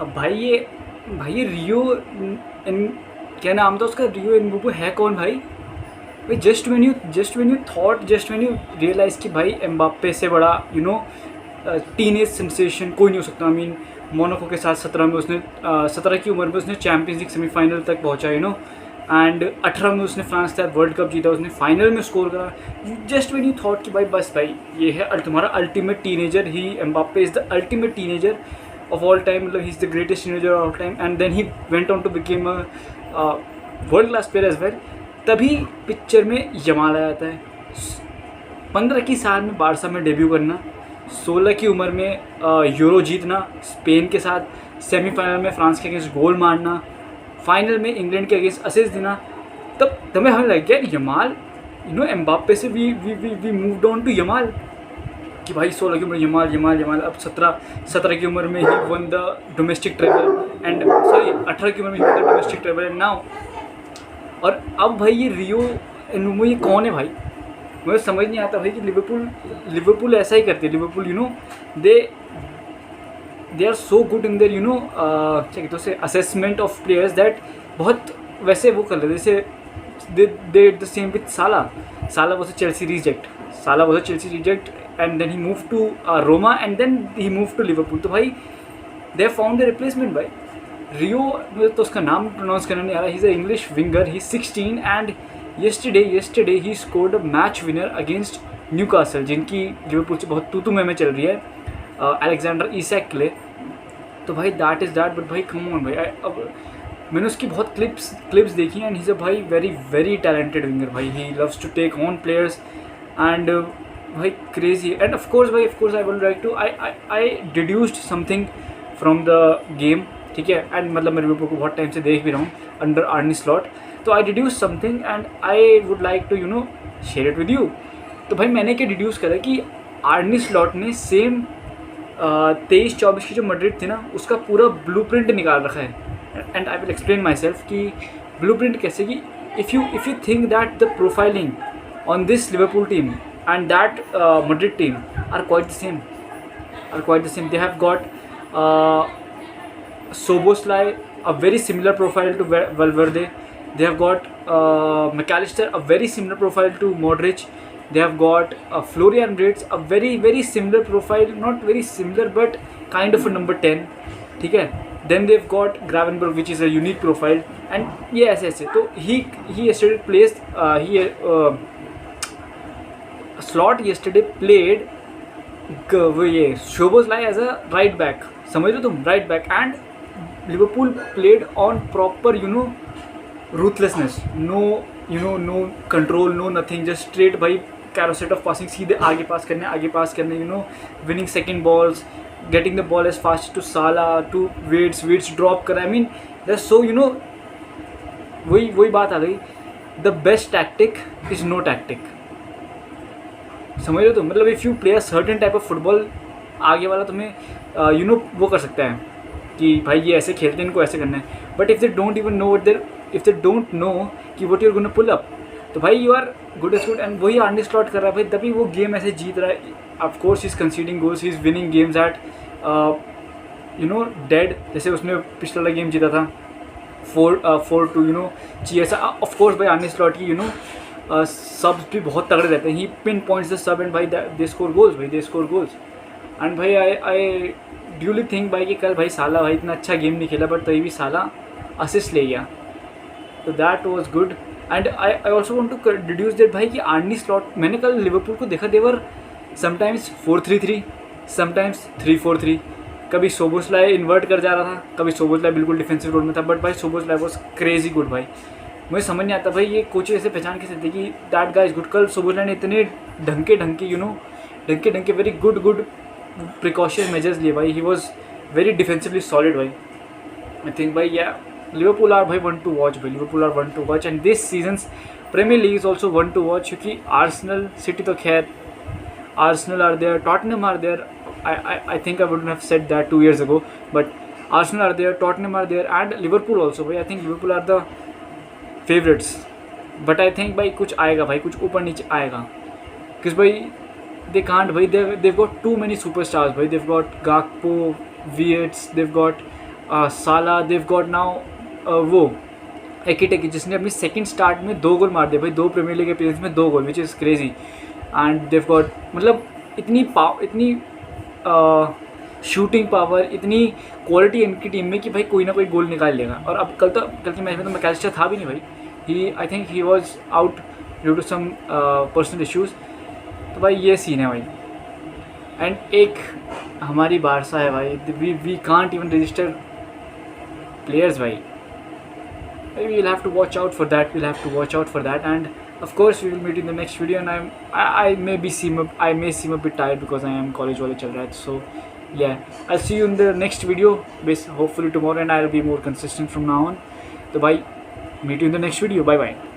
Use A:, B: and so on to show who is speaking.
A: अब भाई ये रियो इन क्या नाम था उसका, रियो इन्बुबू है कौन भाई? भाई जस्ट व्हेन यू रियलाइज़ कि भाई एम्बाप्पे से बड़ा टीनेज सेंसेशन कोई नहीं हो सकता। आई मीन मोनाको के साथ 17 में उसने 17 की उम्र में उसने चैंपियंस लीग सेमीफाइनल तक पहुंचा एंड 18 में उसने फ्रांस के साथ वर्ल्ड कप जीता, उसने फाइनल में स्कोर करा। जस्ट व्हेन यू थॉट कि भाई बस भाई ये है तुम्हारा ultimate teenager, he Mbappe is the ultimate teenager of all time, मतलब he is the greatest teenager of all time, and then he went on to become a world class player as well। तभी picture में Yamal आ जाता है। 15 की साल में Barça में debut करना, 16 की उम्र में यूरो जीतना, स्पेन के साथ सेमीफाइनल में फ्रांस के अगेंस्ट गोल मारना, फाइनल में इंग्लैंड के अगेंस्ट असिस्ट देना। तब हमें लग गया यमाल एम्बाप्पे से we moved on to Yamal कि भाई 16 की उम्र यमाल अब 17 की उम्र में ही won the domestic travel and 18 की उम्र में ही won the domestic travel and now. और अब भाई ये रियो इन्बुबू ये कौन है भाई? मुझे समझ नहीं आता भाई कि लिवरपूल ऐसा ही करती है। Liverpool they are so good in there क्या कहते हैं असेसमेंट ऑफ प्लेयर्स दैट बहुत वैसे वो कर लेते जैसे दे द सेम विथ साला was Chelsea reject and then he moved to Roma and then he moved to Liverpool। तो भाई they have found a replacement भाई। रियो मुझे तो उसका नाम प्रोनाउंस करना नहीं आ रहा। He is a English winger, he 16 and yesterday he scored a match winner against Newcastle, जिनकी लिवरपूल से बहुत तू में चल रही है अलेक्जेंडर ईसैक के लिए। तो भाई दैट इज़ दैट, बट भाई कम ऑन भाई। अब मैंने उसकी बहुत क्लिप्स देखी एंड ही इज़ अ भाई वेरी टैलेंटेड विंगर भाई। He loves to take on players and भाई crazy. And of course I would like to I deduced something from the game, ठीक है। एंड मतलब मैं लिवरपूल को बहुत टाइम से देख भी रहा हूँ अंडर आर्नी स्लॉट, तो I deduce something and I would like to share it with you. तो भाई मैंने क्या डिड्यूस करा कि आर्नी स्लॉट ने सेम 23-24 की जो मैड्रिड थी ना, उसका पूरा ब्लूप्रिंट निकाल रखा है। And I will explain my self कि ब्लूप्रिंट कैसे कि if you think that the profiling on this Liverpool team and that Madrid team are quite the same। They have got Soboslai, a very similar profile to Valverde। They have got McAllister, a very similar profile to Modric। They have got Florian Wirtz, a very similar profile, not very similar but kind of a number 10, ठीक है। Then they've got Gravenberch, which is a unique profile, and yes तो he yesterday placed slot yesterday played वो ये Szoboszlai as a right back, समझ लो तुम, right back. And Liverpool played on proper ruthlessness, no control, no nothing, just straight भाई carousel of passing, सीधे आगे पास करने winning second balls, getting the ball as fast to साला to weights drop करा। आई मीन दैट्स सो वही बात आ गई, the best tactic is no tactic, समझ लो तुम। मतलब if you play a certain type of football, आगे वाला तुम्हें वो कर सकता है कि भाई ये ऐसे खेलते हैं, इनको ऐसे करना है। But if they don't even know if they don't know कि what you are gonna pull up, तो भाई you are good as good. And वही आर्नी स्लॉट कर रहा है भाई, तभी वो गेम ऐसे जीत रहा है। Of course he is conceding goals, he is winning games at dead, जैसे उसने पिछला वाला गेम जीता था 4-2 चाहिए। ऑफ कोर्स भाई आर्नी स्लॉट की सबs भी बहुत तगड़े रहते हैं। He pin points the sub and भाई दे स्कोर गोल्स। एंड भाई आई ड्यूली थिंक भाई कि कल भाई साला भाई इतना अच्छा गेम नहीं खेला, बट तभी भी साला असिस्ट ले गया, तो that was good. And I also want to deduce that भाई कि आर्नी स्लॉट, मैंने कल लिवरपूल को देखा, देवर समटाइम्स 4-3-3, समटाइम्स 3-4-3, कभी सोबोस्लाई इन्वर्ट कर जा रहा था, कभी सोबोस्लाई बिल्कुल डिफेंसिव रोल में था, बट भाई सोबोस्लाई वाज क्रेजी गुड भाई। मुझे समझ नहीं आता भाई ये कोच ऐसे पहचान कैसे थे कि दैट गाइज गुड। कल सोबोस्लाई ने इतने ढंके वेरी गुड प्रिकॉशन मेजर्स लिए भाई। He was very defensively solid भाई। आई थिंक भाई या लिवरपूल आर भाई one to watch and this season's Premier League is also one to watch, क्योंकि आर्सेनल, सिटी तो खैर, Arsenal are there, Tottenham are there. I think I wouldn't have said that 2 years ago, but Arsenal are there, Tottenham are there, and Liverpool also भाई। I think Liverpool are the favorites, but I think भाई कुछ आएगा भाई, कुछ ऊपर नीचे आएगा, because भाई they can't भाई, they've got too many superstars भाई। They've got Gakpo, Wirtz, they've got साला, देव गॉट नाउ वो एकिटेकी जिसने अपनी सेकंड स्टार्ट में 2 गोल मार दिए भाई, 2 प्रीमियर लीग अपीयरेंस में 2 goal, which is crazy. And they've got मतलब इतनी शूटिंग पावर, इतनी क्वालिटी इनकी टीम में कि भाई कोई ना कोई गोल निकाल लेगा। और अब कल के मैच में तो मैकलिस्टर था भी नहीं भाई, I think he was out due to some personal issues. तो भाई ये सीन है भाई। एंड एक हमारी बारसा है भाई, we can't even register players भाई। We'll have to watch out for that. And of course we will meet in the next video. And I may seem a bit tired because I am college वाले चल रहा है. So yeah, I'll see you in the next video, hopefully tomorrow, and I'll be more consistent from now on. So bye, meet you in the next video. Bye bye.